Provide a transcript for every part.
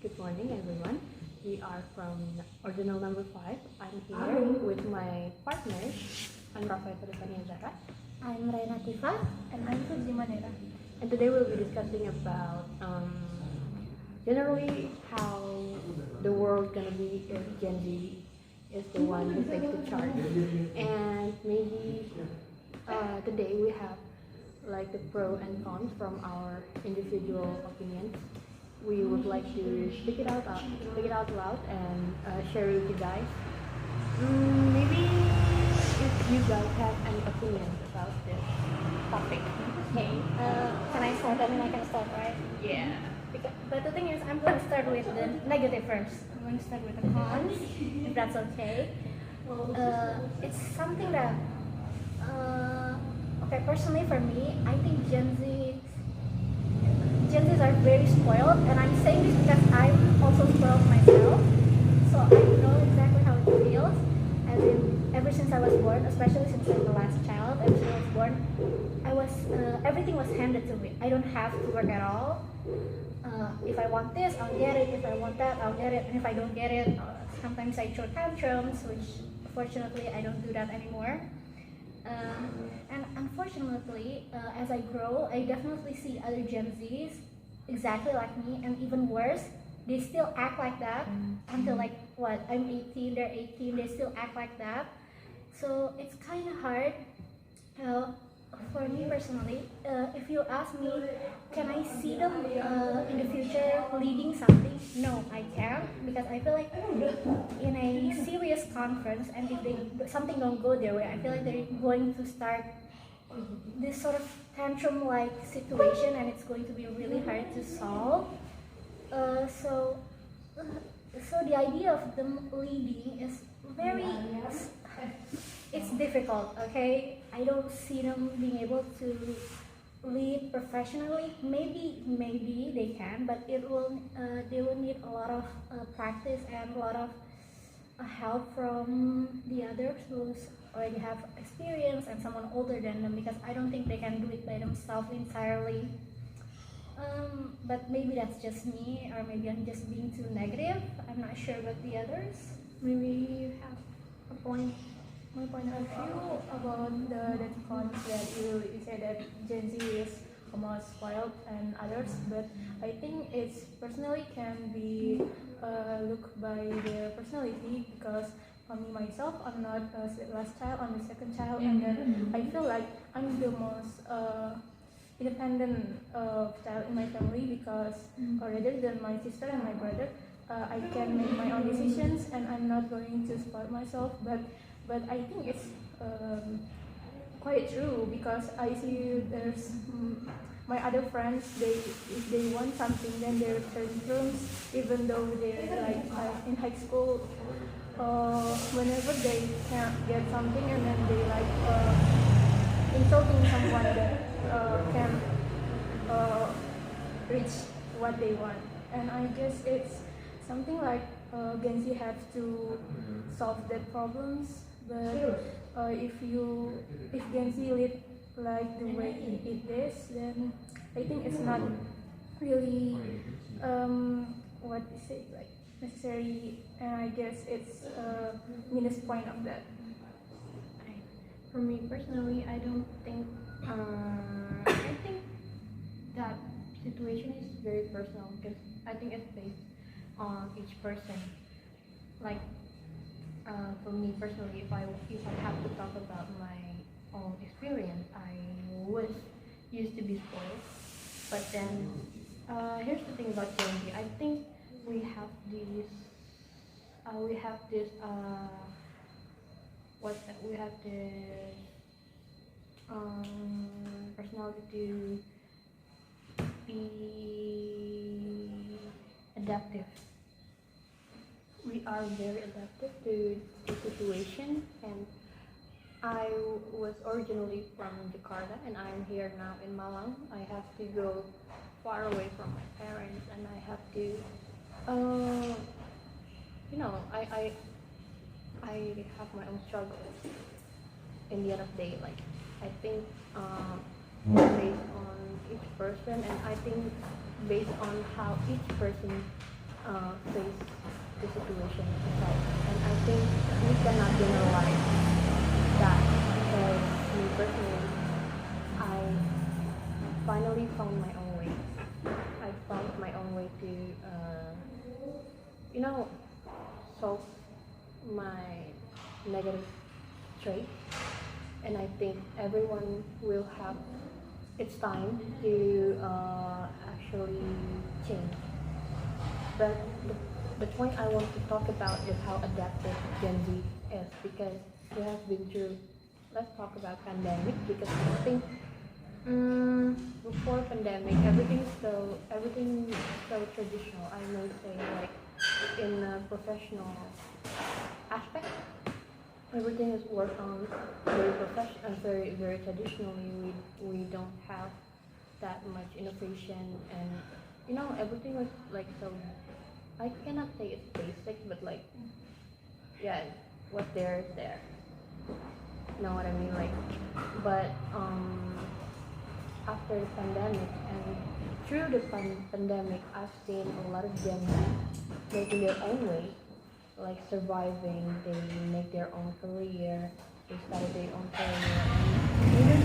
Good morning, everyone. We are from Ordinal number 5. I'm here with my partners. I'm Brawijaya. I'm Raina Tifa. And I'm Fuji Manera. And today we'll be discussing about generally how the world gonna be if Gen Z is the one who takes the charge. And maybe today we have like the pro and cons from our individual opinions. We would like to speak it out loud and share with you guys. Maybe if you guys have any opinions about this topic. Okay. Can I start? I mean, I can start, right? Yeah. But the thing is, I'm going to start with the negative first. I'm going to start with the cons, if that's okay. It's something that, okay, personally for me, I think Gen Zs are very spoiled, and I'm saying this because I'm also spoiled myself. So I know exactly how it feels. As in, ever since I was born, especially since I'm the last child, ever since I was born, everything was handed to me. I don't have to work at all. If I want this, I'll get it. If I want that, I'll get it. And if I don't get it, sometimes I throw tantrums, which fortunately I don't do that anymore. And unfortunately, as I grow, I definitely see other Gen Zs exactly like me, and even worse, they still act like that until like what? I'm 18, they're 18, they still act like that. So it's kind of hard. For me personally, if you ask me, can I see them in the future leading something? No, I can't, because I feel like in a serious conference, and if something don't go their way, I feel like they're going to start this sort of tantrum-like situation, and it's going to be really hard to solve. So the idea of them leading is it's difficult, okay? I don't see them being able to lead professionally. Maybe they can, but they will need a lot of practice and a lot of help from the others who already have experience and someone older than them, because I don't think they can do it by themselves entirely. But maybe that's just me, or maybe I'm just being too negative. I'm not sure about the others. Maybe you have a point. My point of view about the cons that you said that Gen Z is more spoiled and others, but I think it's personally can be looked by their personality, because for me myself, I'm not the last child, I'm the second child, and then I feel like I'm the most independent child in my family, because rather than my sister and my brother, I can make my own decisions, and I'm not going to spoil myself. But I think it's quite true, because I see there's my other friends, if they want something, then they're tantrums, even though they're like in high school. Whenever they can't get something, and then they like insulting someone that can reach what they want. And I guess it's something like Gen Z have to solve that problems. But if Gen Z lead like the way it is, then I think it's not really what is it, like necessary, and I guess it's a minus point of that. For me personally, I don't think. I think that situation is very personal, because I think it's based on each person. Like for me personally, if I have to talk about my own experience, I was used to be spoiled. But then here's the thing about Gen Z. I think we have this personality to be adaptive. We are very adaptive to the situation, and I was originally from Jakarta, and I'm here now in Malang. I have to go far away from my parents, and I have to, I have my own struggles. In the end of the day, like I think based on each person, and I think based on how each person face the situation itself. And I think we cannot generalize that because me personally, I finally found my own way. I found my own way to, you know, solve my negative trait. And I think everyone will have its time to actually change. But the point I want to talk about is how adaptive Gen Z is because we have been through. Let's talk about pandemic because I think before pandemic everything is so traditional. I may say like in a professional aspect, everything is worked on very professional, very traditionally. We don't have that much innovation and everything was like so. I cannot say it's basic, but like yeah, what's there is there. Know what I mean? Like, but after the pandemic and through the pandemic, I've seen a lot of Gen Z making their own way, like surviving. They make their own career. They started their own career, and even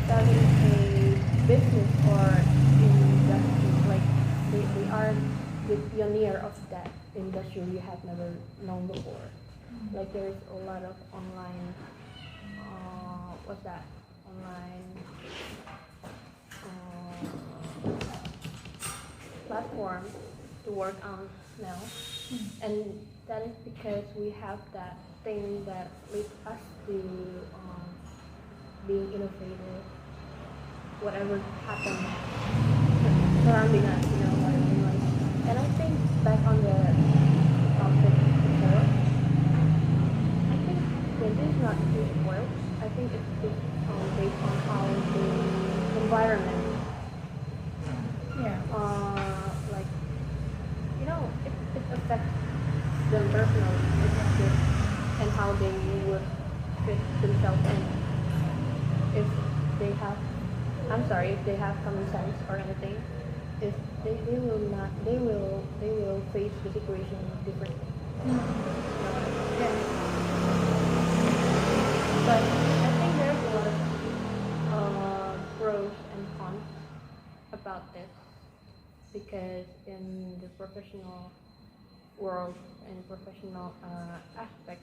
starting a business or industry. Like they are the pioneer of that industry we have never known before. Like there's a lot of online, what's that? Online platform to work on now, and that is because we have that thing that leads us to being innovative. Whatever happens surrounding us, you know what I mean? Like, and I think back on the topic before, I think this is not too spoiled. I think it's just based on how the environment, Yeah. like, it affects them personally, and how they would fit themselves in. If they have, I'm sorry, if they have common sense or anything, if they will not, they will face the situation differently. Yeah. But I think there's a lot of pros and cons about this because in the professional world and professional aspect,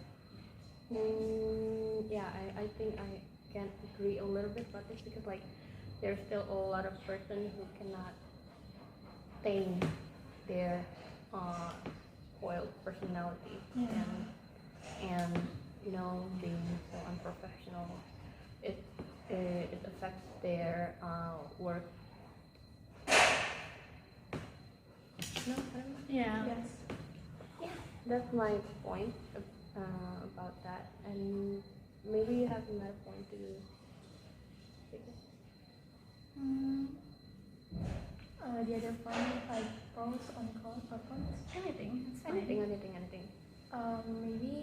yeah, I think I can agree a little bit about this because like there's still a lot of person who cannot tame their spoiled personality and being so unprofessional. It affects their work. No, I don't know. Yeah. Yes. Yeah, that's my point about that, and maybe you have another point to take it. The other point, like pros on cons or cons. Anything. It's fine. Anything. Maybe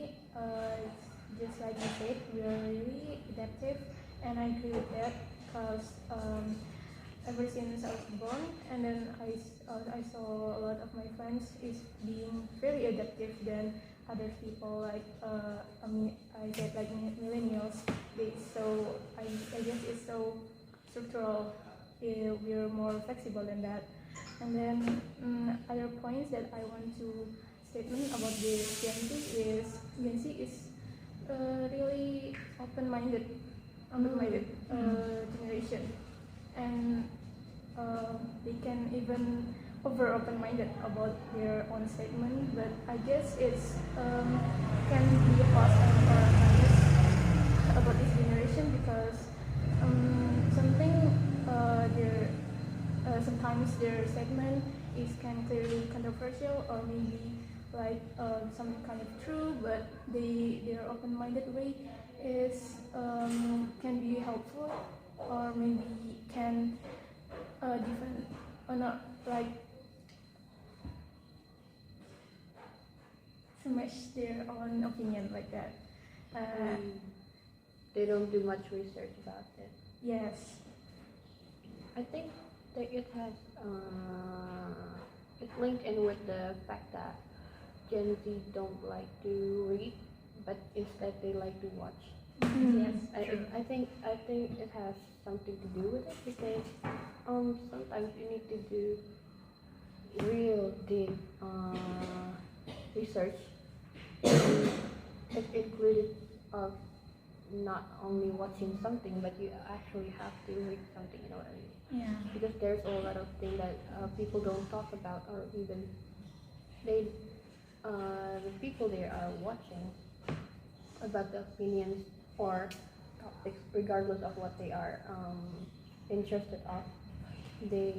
just like you said, we are really adaptive, and I agree with that because ever since I was born, and then I saw a lot of my friends is being very adaptive than other people. Like I said like millennials. I guess it's so structural. We're more flexible than that. And then other points that I want to statement about the Gen Z is really open-minded generation, and they can even over open-minded about their own statement. But I guess it's can be a positive or a minus about this generation because something their sometimes their statement is can clearly controversial or maybe like some kind of true, but their open-minded way is can be helpful or maybe can different or not like smash their own opinion like that. They don't do much research about it. Yes. I think that it linked in with the fact that Gen Z don't like to read, but instead they like to watch. Yes, I think it has something to do with it because sometimes you need to do real deep research. It included of not only watching something, but you actually have to read something. You know what I mean? yeah, Because there's a lot of things that people don't talk about, or even they the people they are watching about the opinions or topics, regardless of what they are interested of, they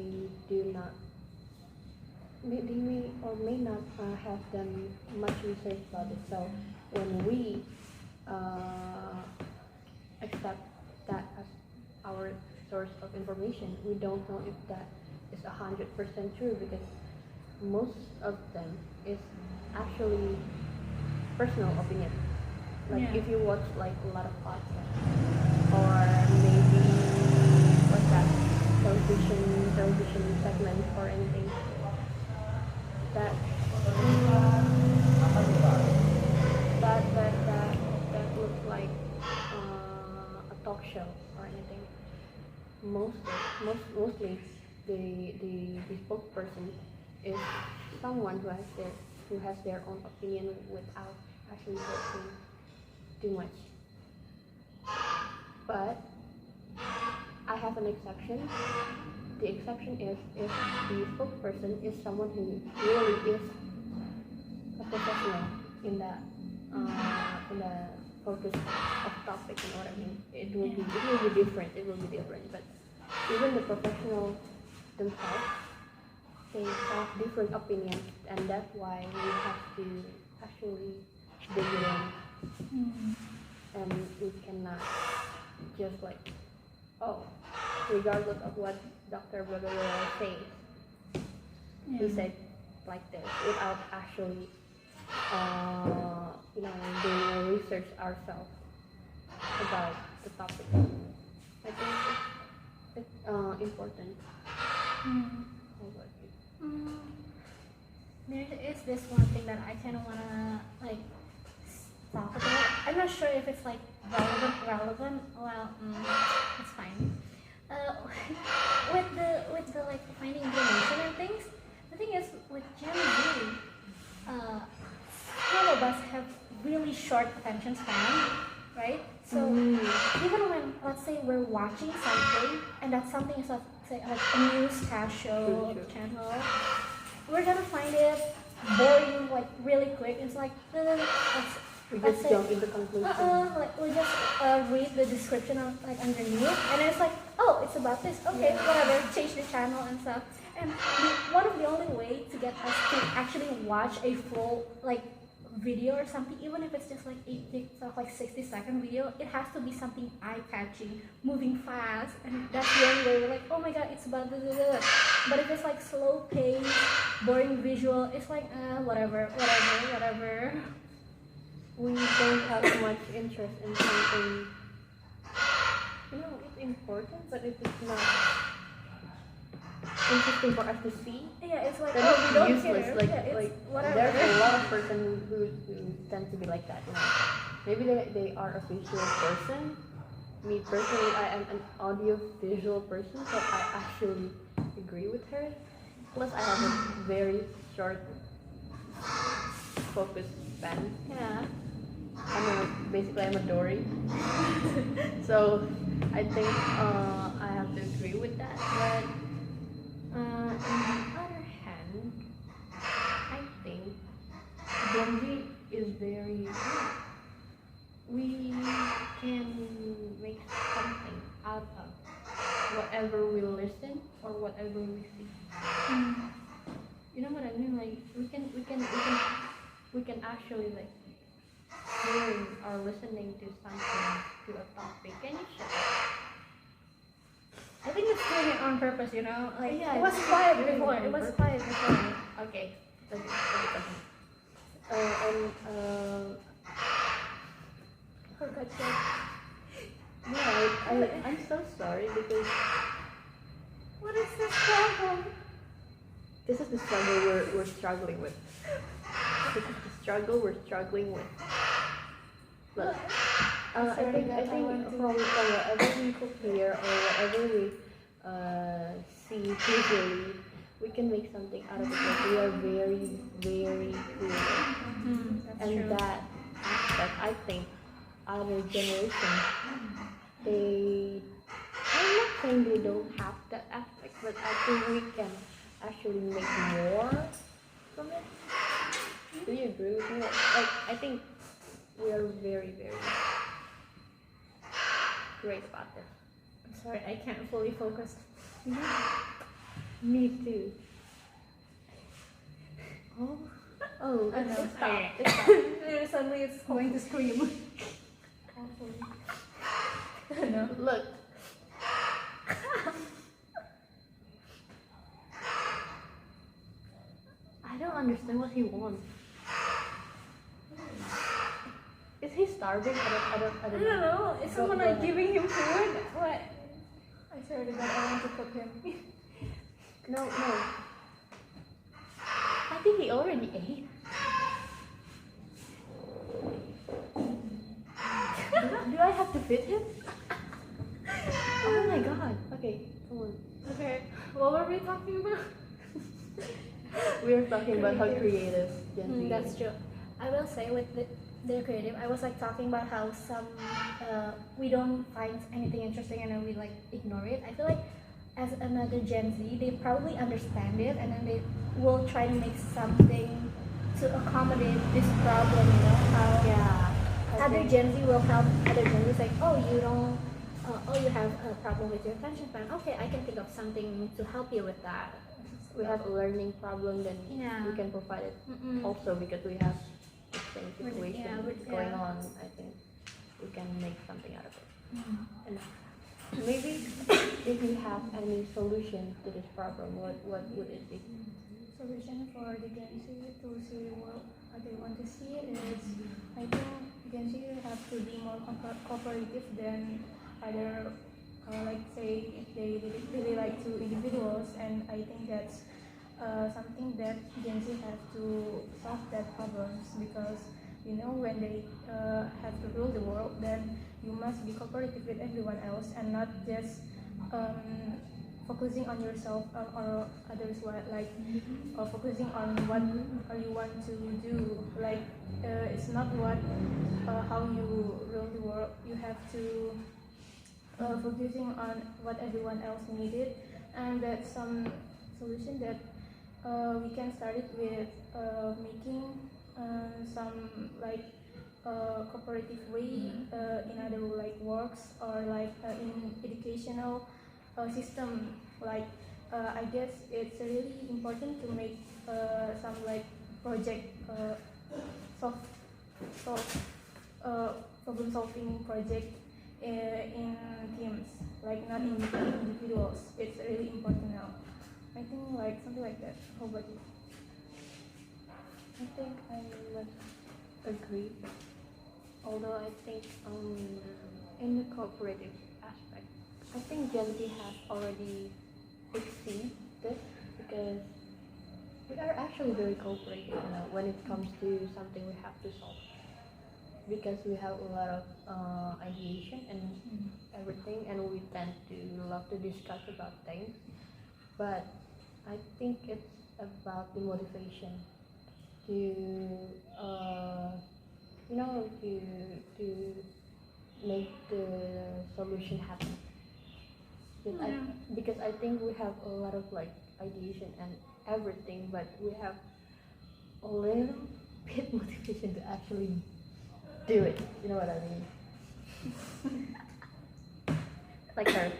do not. They may or may not have done much research about it. So when we accept that as our source of information, we don't know if that is 100% true because most of them is actually personal opinion. Like Yeah. if you watch like a lot of podcasts or maybe what's that television segment or anything that that looks like a talk show or anything. Mostly the spokesperson is someone who has their own opinion without actually talking too much. But I have an exception. The exception is if the spokesperson is someone who really is a professional in the focus of topic. You know what I mean? It will be different. It will be different. But even the professional themselves, they have different opinions, and that's why we have to actually dig it in, Mm. and we cannot just like, oh, regardless of what Dr. Brawijaya says, he Yeah. said like this without actually, doing a research ourselves about the topic. I think it's important. Mm. How about you? There is this one thing that I kind of wanna like talk about. I'm not sure if it's like relevant. Well, it's fine. Uh, with the like finding information and things. The thing is with Gen Z, all of us have really short attention span, right? So even when let's say we're watching something and that something is say like a newscast show True. channel, we're gonna find it boring like really quick. It's like We let's just say jump into conclusion. like we just read the description of like underneath, and it's like, oh, it's about this. Okay, Yeah. whatever. Change the channel and stuff. And one of the only way to get us to actually watch a full like video or something, even if it's just like like 60-second video, it has to be something eye-catching, moving fast, and that's the only way we're like, oh my god, it's about this. But if it's like slow pace, boring visual, it's like whatever. We don't have much interest in something. It's important, but if it's not interesting for us to see, Yeah, it's like, then oh, we it's don't useless. care. Like, Yeah, it's like whatever. there's a lot of person who tend to be like that. Maybe they are a visual person. Me personally, I am an audio visual person, so I actually agree with her. Plus, I have a very short focus span. Yeah. Basically I'm a Dory. So I think I have to agree with that. But on the other hand, I think Gen Z is very. We can make something out of whatever we listen or whatever we see. You know what I mean? Like we can actually like hearing or listening to something, to a topic. Can you share? I think it's doing it on purpose, you know? Like, Yeah, it was it's quiet doing it before. on It was purpose. quiet before. Okay, let me continue. And Forgot that. yeah, I'm so sorry because What is this problem? this is the struggle we're struggling with. This is the struggle we're struggling with. Look, I think from whatever we prepare or whatever we see visually, we can make something out of it. Like we are very, very creative, That's and true. that aspect, I think, other generations, they. I'm not saying they don't have that aspect, but I think we can actually make more from it. Do you agree with me? Like, I think we are very, very great about this. I'm sorry, I can't fully focus. Me too. Oh, oh, I know. stop. Suddenly it's going to scream. No. Look. I don't understand what he wants. Is he starving? I I don't don't know. Is Go- someone go like ahead. giving him food? What? I swear to God, I want to cook him. No, no. I think he already ate. Do I have to feed him? Oh my god. Okay, come on. Okay. What were we talking about? We are talking about how creative Gen Z That's is. true. I will say with their creative, I was like talking about how some we don't find anything interesting and then we like ignore it. I feel like as another Gen Z, they probably understand it and then they will try to make something to accommodate this problem. You know how Yeah. other Gen Z will help other Gen Z like, oh, you don't. Oh, you have a problem with your attention span. Okay, I can think of something to help you with that. We have a learning problem, then Yeah. we can provide it. Mm-mm. Also, because we have the same We're- situation yeah, we're- going yeah. on, I think we can make something out of it. Mm. And maybe if you have any solution to this problem, what would it be? Solution for the Gen Z to see what they want to see is, I think Gen Z have to be more cooperative than other, like say if they really like to individuals, and I think that's something that Gen Z have to solve that problems, because you know when they have to rule the world, then you must be cooperative with everyone else and not just focusing on yourself or others, what like or focusing on what you want to do, like it's not what how you rule the world. You have to focusing on what everyone else needed, and that's some solution that we can start it with making some like cooperative way in other like works or like in educational system. Like I guess it's really important to make some like project solve problem solving project in teams, like not in individuals. It's really important now. I think like something like that. How about you? I think I would agree. Although I think in the cooperative aspect, I think Gen Z has already exceeded this because we are actually very cooperative when it comes to something we have to solve. Because we have a lot of ideation and everything, and we tend to love to discuss about things. But I think it's about the motivation to to make the solution happen. Because I think we have a lot of like ideation and everything, but we have a little bit motivation to actually do it. You know what I mean? Like her.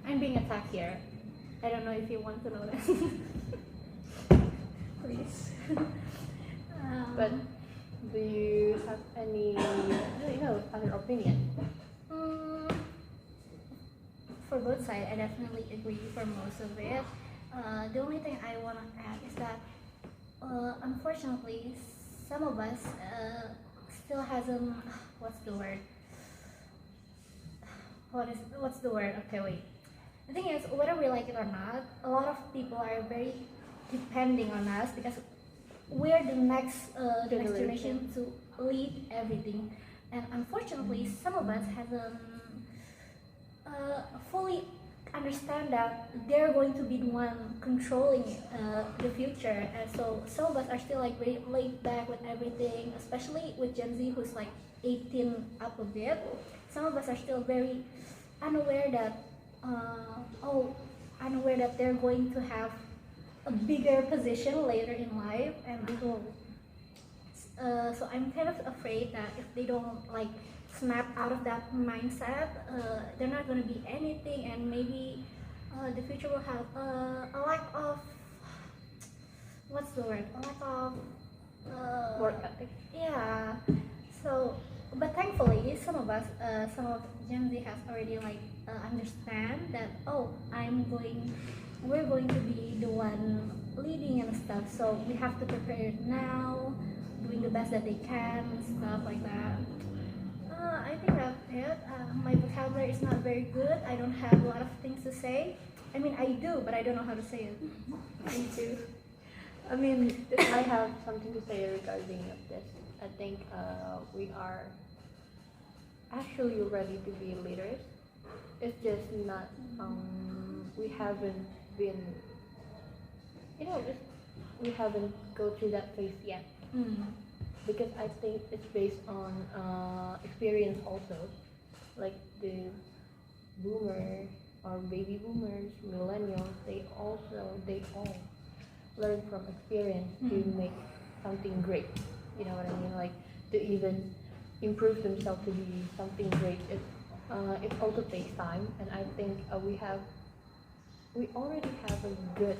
I'm being attacked here. I don't know if you want to know that. Please. But do you have any, other opinion? For both sides, I definitely agree for most of it. The only thing I want to add is that, unfortunately, some of us still hasn't, what's the word? what's the word? Okay, wait. The thing is, whether we like it or not, a lot of people are very depending on us because we're the next generation to lead everything. And unfortunately, some of us hasn't fully understand that they're going to be the one controlling the future, and so some of us are still like very laid back with everything, especially with Gen Z who's like 18 up a bit. Some of us are still very unaware that oh, unaware that they're going to have a bigger position later in life, and so I'm kind of afraid that if they don't like snap out of that mindset, they're not going to be anything, and maybe the future will have a lack of what's the word? A lack of Work ethic. yeah. So, but thankfully, some of Gen Z has already like understand that oh, we're going to be the one leading and stuff. So we have to prepare now, doing the best that they can, and stuff like that. I think that's it. My vocabulary is not very good. I don't have a lot of things to say. I mean, I do, but I don't know how to say it. Me too. I mean, I have something to say regarding of this. I think we are actually ready to be leaders. It's just not, we haven't been, we haven't go through that phase yet. Because I think it's based on experience also. Like the boomer or baby boomers, millennials, they all learn from experience to make something great. You know what I mean? Like to even improve themselves to be something great. It also takes time, and I think we already have a good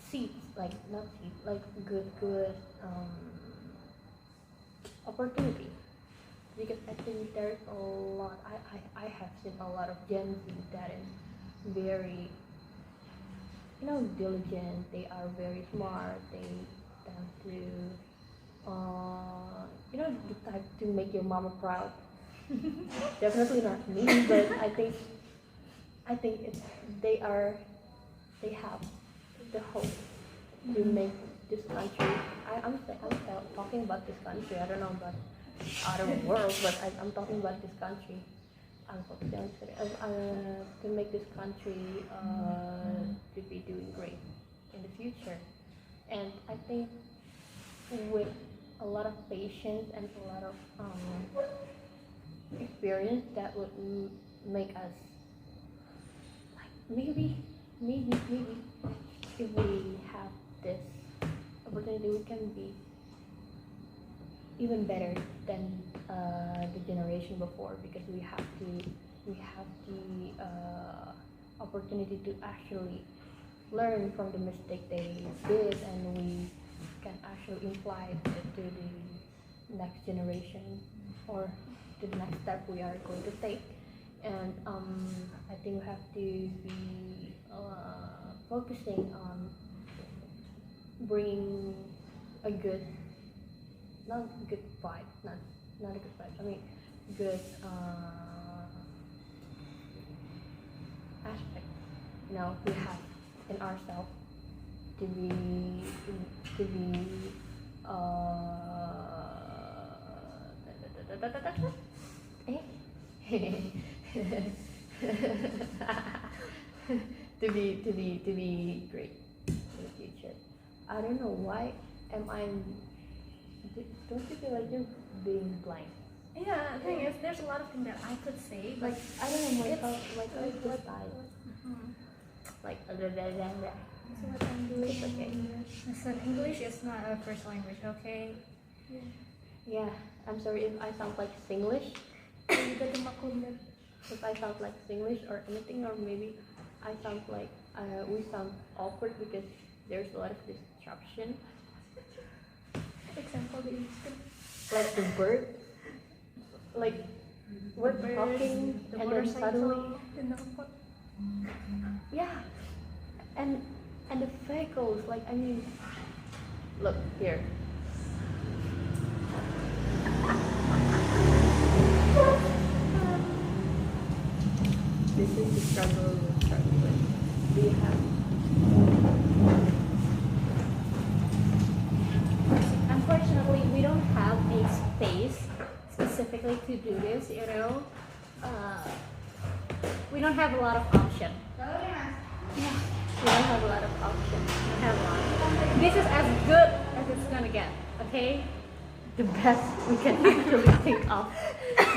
seat, like not seat, like good opportunity, because I think there's a lot. I have seen a lot of Gen Z that is very diligent. They are very smart. They tend to the type to make your mama proud. Definitely not me, but I think they have the hope to make this country. I'm talking about this country. I don't know about other world, but I'm talking about this country. I'm focusing on to make this country to be doing great in the future. And I think with a lot of patience and a lot of experience, that would make us like maybe if we have this opportunity, we can be even better than the generation before, because we have the opportunity to actually learn from the mistake they did, and we can actually imply it to the next generation or to the next step we are going to take. And I think we have to be focusing on bringing a good, not a good vibe, not a good vibe. I mean, good aspect. We have in ourselves to be to be great in the future. I don't know why don't you feel like you're being blind? Yeah, the thing is, there's a lot of things that I could say, but Like I don't know, my thought just died. Like so what I'm doing. It's okay. Listen, English is not a first language, okay? Yeah, I'm sorry if I sound like Singlish. If I sound like Singlish or anything, or maybe I sound like we sound awkward because there's a lot of disruption. Example the instant. Like the bird, like we're talking The and then suddenly, the knockout. yeah, and the vehicles, like I mean, look here. this is the struggle we're struggling with. Do you have? Unfortunately, we don't have a space specifically to do this, you know. We don't have a lot of option. We don't have a lot of options. We have a lot. This is as good as it's gonna get, okay? The best we can actually think of.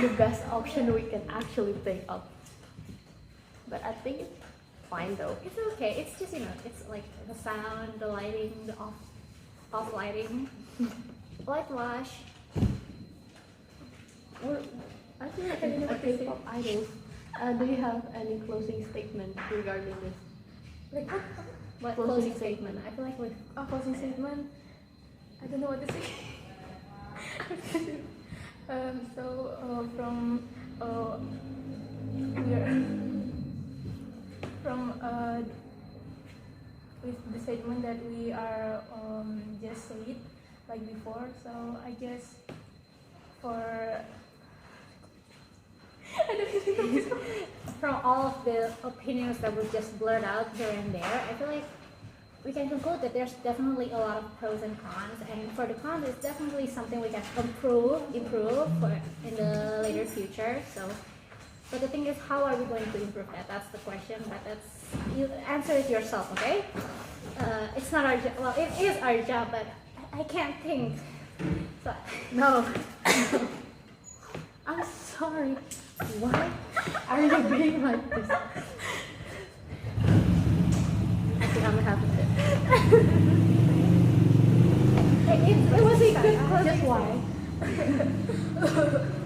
The best option we can actually think of. But I think it's fine though. It's okay. It's just, you know, it's like the sound, the lighting, the off lighting, whitewash. Or I feel like a K-pop idol. Do you have any closing statement regarding this? Like what Closing closing statement. statement? I feel like with A closing statement. I don't know what to say. From we are from with the statement that we are just said like before. So I guess for from all of the opinions that were just blurred out here and there, I feel like we can conclude that there's definitely a lot of pros and cons. And for the cons, it's definitely something we can improve for in the later future. So, but the thing is, how are we going to improve that? That's the question. But that's you answer it yourself, okay? It's not our job. Well, it is our job, but I can't think. So, No. I'm sorry. Why are you being like this? I think I'm gonna have to. it was a good Just closing why?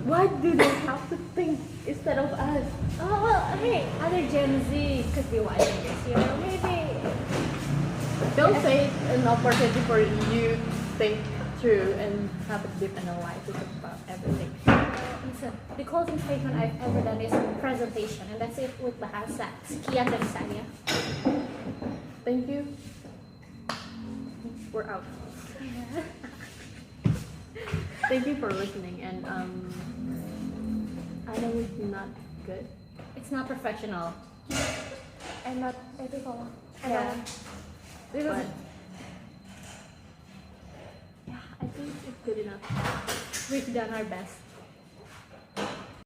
Why do they have to think instead of us? Oh, well, hey, other Gen Z could be watching this, you know, maybe. Don't say an opportunity for you to think through and have a deep analysis about everything. Listen, the closing statement I've ever done is presentation, and that's it with bahasa. Sekian dari saya. Thank you. We're out. Thank you for listening, and I know it's not good. It's not professional. and not ethical. Yeah. This is, But yeah, I think it's good enough. we've done our best.